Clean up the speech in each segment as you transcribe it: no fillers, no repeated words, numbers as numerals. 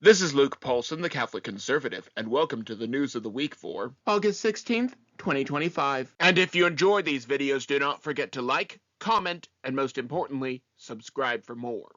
This is Luke Paulson, the Catholic Conservative, and welcome to the news of the week for August 16th, 2025. And if you enjoy these videos, do not forget to like, comment, and most importantly, subscribe for more.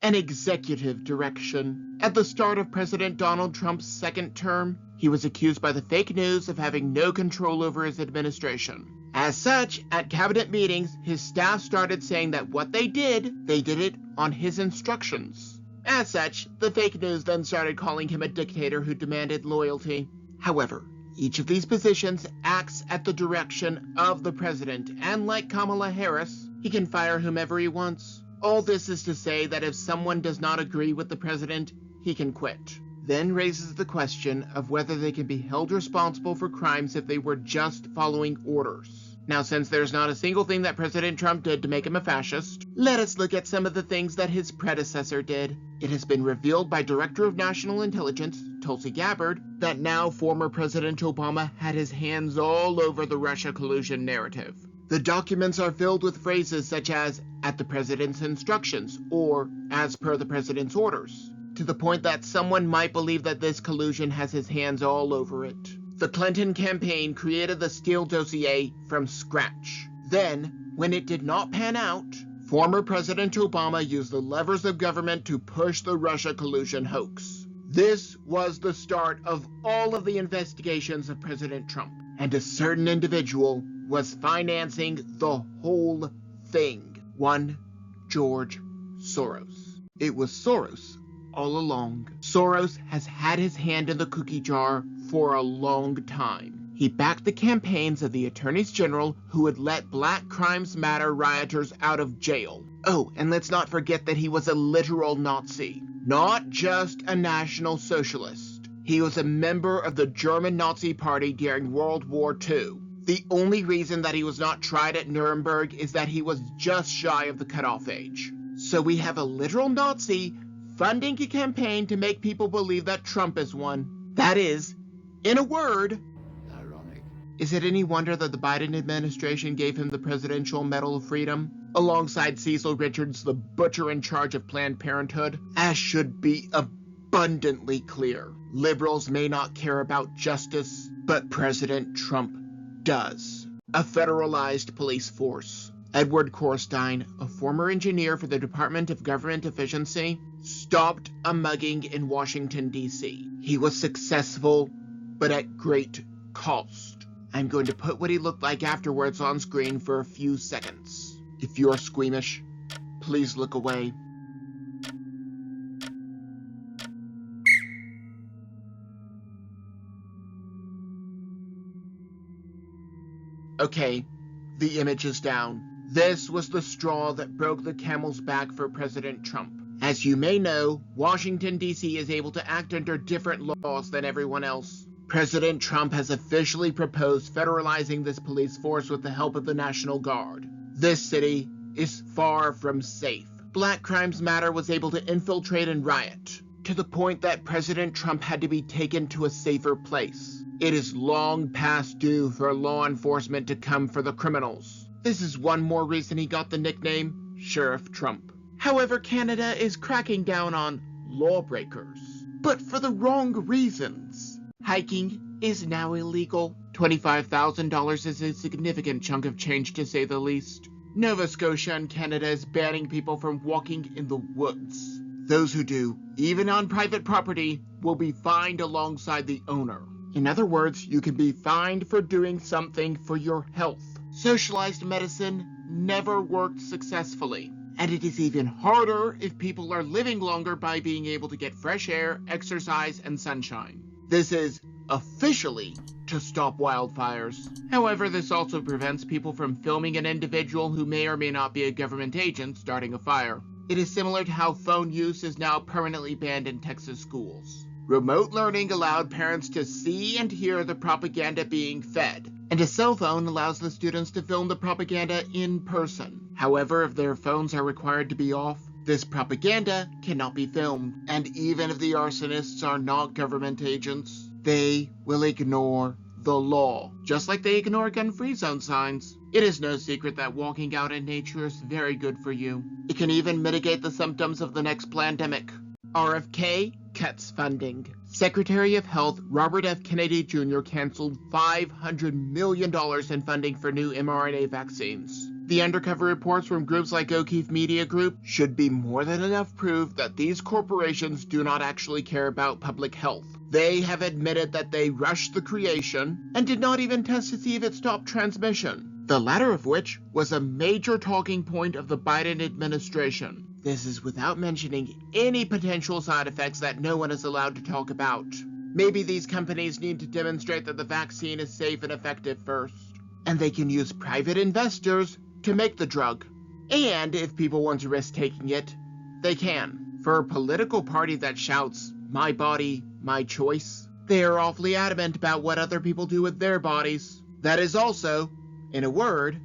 An executive direction. At the start of President Donald Trump's second term, he was accused by the fake news of having no control over his administration. As such, at cabinet meetings, his staff started saying that what they did it on his instructions. As such, the fake news then started calling him a dictator who demanded loyalty. However, each of these positions acts at the direction of the president, and like Kamala Harris, he can fire whomever he wants. All this is to say that if someone does not agree with the president, he can quit. Then raises the question of whether they can be held responsible for crimes if they were just following orders. Now, since there's not a single thing that President Trump did to make him a fascist, let us look at some of the things that his predecessor did. It has been revealed by Director of National Intelligence, Tulsi Gabbard, that now former President Obama had his hands all over the Russia collusion narrative. The documents are filled with phrases such as, at the president's instructions, or as per the president's orders, to the point that someone might believe that this collusion has his hands all over it. The Clinton campaign created the Steele dossier from scratch. Then, when it did not pan out, former President Obama used the levers of government to push the Russia collusion hoax. This was the start of all of the investigations of President Trump, and a certain individual was financing the whole thing. One George Soros. It was Soros all along. Soros has had his hand in the cookie jar for a long time. He backed the campaigns of the attorneys general who would let Black Crimes Matter rioters out of jail. Oh, and let's not forget that he was a literal Nazi, not just a National Socialist. He was a member of the German Nazi Party during World War II. The only reason that he was not tried at Nuremberg is that he was just shy of the cutoff age. So we have a literal Nazi funding a campaign to make people believe that Trump is one. That is, in a word, ironic. Is it any wonder that the Biden administration gave him the Presidential Medal of Freedom, alongside Cecil Richards, the butcher in charge of Planned Parenthood? As should be abundantly clear, liberals may not care about justice, but President Trump does. A federalized police force. Edward Korstein, a former engineer for the Department of Government Efficiency, stopped a mugging in Washington, D.C. He was successful, but at great cost. I'm going to put what he looked like afterwards on screen for a few seconds. If you're squeamish, please look away. Okay, the image is down. This was the straw that broke the camel's back for President Trump. As you may know, Washington, D.C. is able to act under different laws than everyone else. President Trump has officially proposed federalizing this police force with the help of the National Guard. This city is far from safe. Black Crimes Matter was able to infiltrate and riot, to the point that President Trump had to be taken to a safer place. It is long past due for law enforcement to come for the criminals. This is one more reason he got the nickname Sheriff Trump. However, Canada is cracking down on lawbreakers, but for the wrong reasons. Hiking is now illegal. $25,000 is a significant chunk of change, to say the least. Nova Scotia and Canada is banning people from walking in the woods. Those who do, even on private property, will be fined alongside the owner. In other words, you can be fined for doing something for your health. Socialized medicine never worked successfully, and it is even harder if people are living longer by being able to get fresh air, exercise, and sunshine. This is officially to stop wildfires. However, this also prevents people from filming an individual who may or may not be a government agent starting a fire. It is similar to how phone use is now permanently banned in Texas schools. Remote learning allowed parents to see and hear the propaganda being fed, and a cell phone allows the students to film the propaganda in person. However, if their phones are required to be off, this propaganda cannot be filmed, and even if the arsonists are not government agents, they will ignore the law, just like they ignore gun-free zone signs. It is no secret that walking out in nature is very good for you. It can even mitigate the symptoms of the next pandemic. RFK Cuts Funding. Secretary of Health Robert F. Kennedy Jr. canceled $500 million in funding for new mRNA vaccines. The undercover reports from groups like O'Keefe Media Group should be more than enough proof that these corporations do not actually care about public health. They have admitted that they rushed the creation and did not even test to see if it stopped transmission, the latter of which was a major talking point of the Biden administration. This is without mentioning any potential side effects that no one is allowed to talk about. Maybe these companies need to demonstrate that the vaccine is safe and effective first, and they can use private investors to make the drug. And if people want to risk taking it, they can. For a political party that shouts, "My body, my choice," they are awfully adamant about what other people do with their bodies. That is also, in a word,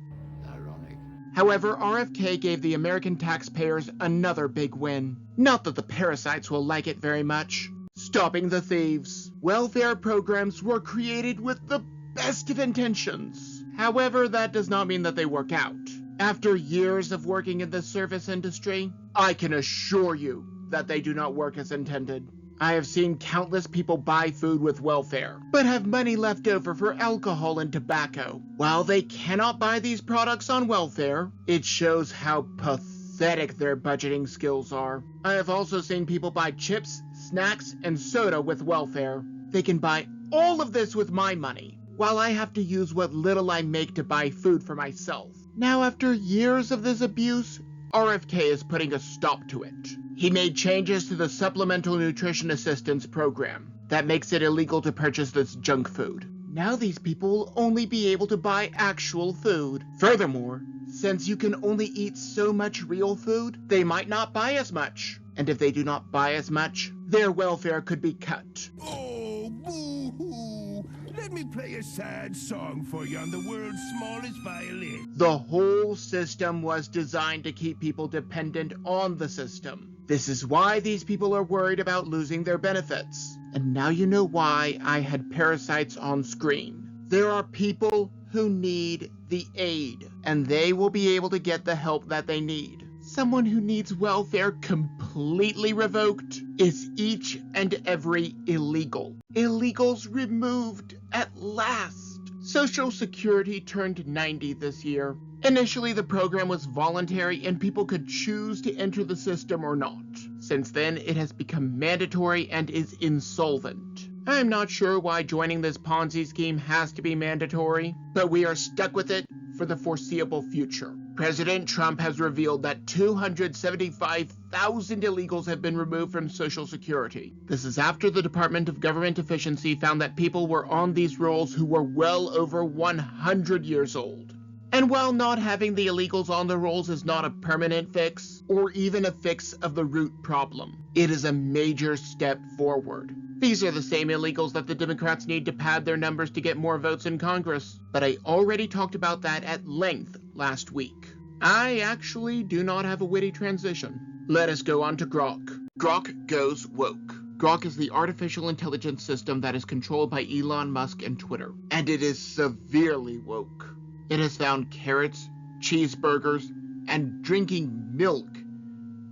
ironic. However, RFK gave the American taxpayers another big win. Not that the parasites will like it very much. Stopping the thieves. Welfare programs were created with the best of intentions. However, that does not mean that they work out. After years of working in the service industry, I can assure you that they do not work as intended. I have seen countless people buy food with welfare, but have money left over for alcohol and tobacco. While they cannot buy these products on welfare, it shows how pathetic their budgeting skills are. I have also seen people buy chips, snacks, and soda with welfare. They can buy all of this with my money, while I have to use what little I make to buy food for myself. Now, after years of this abuse, RFK is putting a stop to it. He made changes to the Supplemental Nutrition Assistance Program that makes it illegal to purchase this junk food. Now these people will only be able to buy actual food. Furthermore, since you can only eat so much real food, they might not buy as much. And if they do not buy as much, their welfare could be cut. Oh, boo-hoo! Let me play a sad song for you on the world's smallest violin. The whole system was designed to keep people dependent on the system. This is why these people are worried about losing their benefits. And now you know why I had parasites on screen. There are people who need the aid, and they will be able to get the help that they need. Someone who needs welfare completely revoked is each and every illegal. Illegals removed at last. Social Security turned 90 this year. Initially, the program was voluntary and people could choose to enter the system or not. Since then, it has become mandatory and is insolvent. I'm not sure why joining this Ponzi scheme has to be mandatory, but we are stuck with it for the foreseeable future. President Trump has revealed that 275,000 illegals have been removed from Social Security. This is after the Department of Government Efficiency found that people were on these rolls who were well over 100 years old. And while not having the illegals on the rolls is not a permanent fix, or even a fix of the root problem, it is a major step forward. These are the same illegals that the Democrats need to pad their numbers to get more votes in Congress, but I already talked about that at length last week. I actually do not have a witty transition. Let us go on to Grok. Grok goes woke. Grok is the artificial intelligence system that is controlled by Elon Musk and Twitter, and it is severely woke. It has found carrots, cheeseburgers, and drinking milk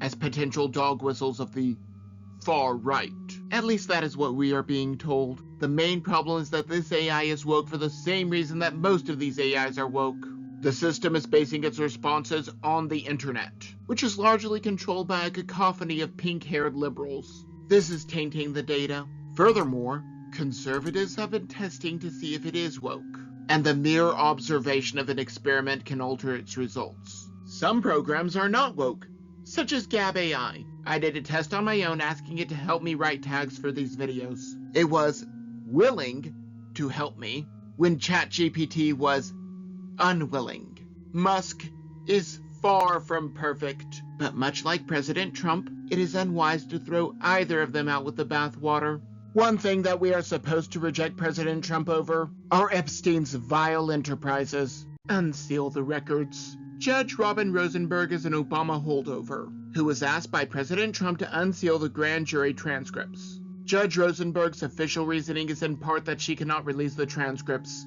as potential dog whistles of the far right. At least that is what we are being told. The main problem is that this AI is woke for the same reason that most of these AIs are woke. The system is basing its responses on the internet, which is largely controlled by a cacophony of pink-haired liberals. This is tainting the data. Furthermore, conservatives have been testing to see if it is woke, and the mere observation of an experiment can alter its results. Some programs are not woke, such as Gab AI. I did a test on my own asking it to help me write tags for these videos. It was willing to help me when ChatGPT was unwilling. Musk is far from perfect, but much like President Trump, it is unwise to throw either of them out with the bathwater. One thing that we are supposed to reject President Trump over are Epstein's vile enterprises. Unseal the Records. Judge Robin Rosenberg is an Obama holdover who was asked by President Trump to unseal the grand jury transcripts. Judge Rosenberg's official reasoning is in part that she cannot release the transcripts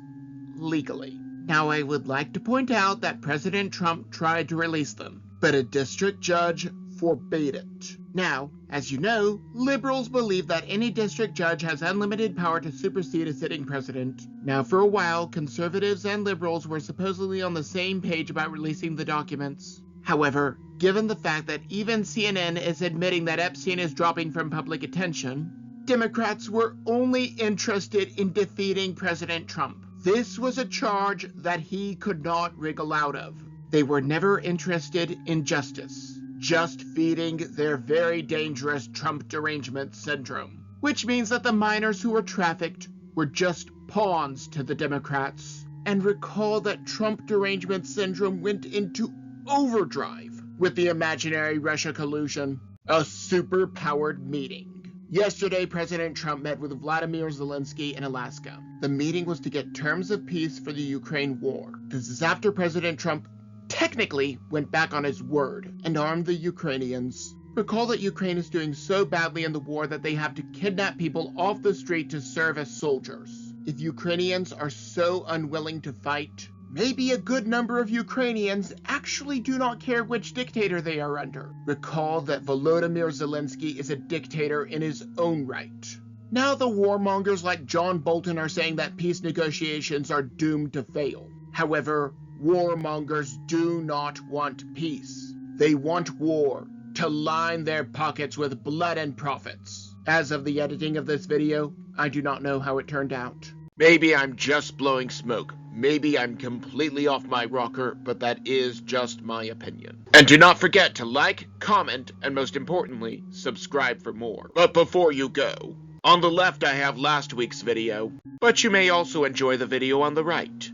legally. Now, I would like to point out that President Trump tried to release them, but a district judge forbade it. Now, as you know, liberals believe that any district judge has unlimited power to supersede a sitting president. Now, for a while, conservatives and liberals were supposedly on the same page about releasing the documents. However, given the fact that even CNN is admitting that Epstein is dropping from public attention, Democrats were only interested in defeating President Trump. This was a charge that he could not wriggle out of. They were never interested in justice, just feeding their very dangerous Trump derangement syndrome. Which means that the minors who were trafficked were just pawns to the Democrats. And recall that Trump derangement syndrome went into overdrive with the imaginary Russia collusion, a super-powered meeting. Yesterday, President Trump met with Vladimir Zelensky in Alaska. The meeting was to get terms of peace for the Ukraine war. This is after President Trump technically went back on his word and armed the Ukrainians. Recall that Ukraine is doing so badly in the war that they have to kidnap people off the street to serve as soldiers. If Ukrainians are so unwilling to fight, maybe a good number of Ukrainians actually do not care which dictator they are under. Recall that Volodymyr Zelensky is a dictator in his own right. Now the warmongers like John Bolton are saying that peace negotiations are doomed to fail. However, warmongers do not want peace. They want war to line their pockets with blood and profits. As of the editing of this video, I do not know how it turned out. Maybe I'm just blowing smoke. Maybe I'm completely off my rocker, but that is just my opinion. And do not forget to like, comment, and most importantly, subscribe for more. But before you go, on the left I have last week's video, but you may also enjoy the video on the right.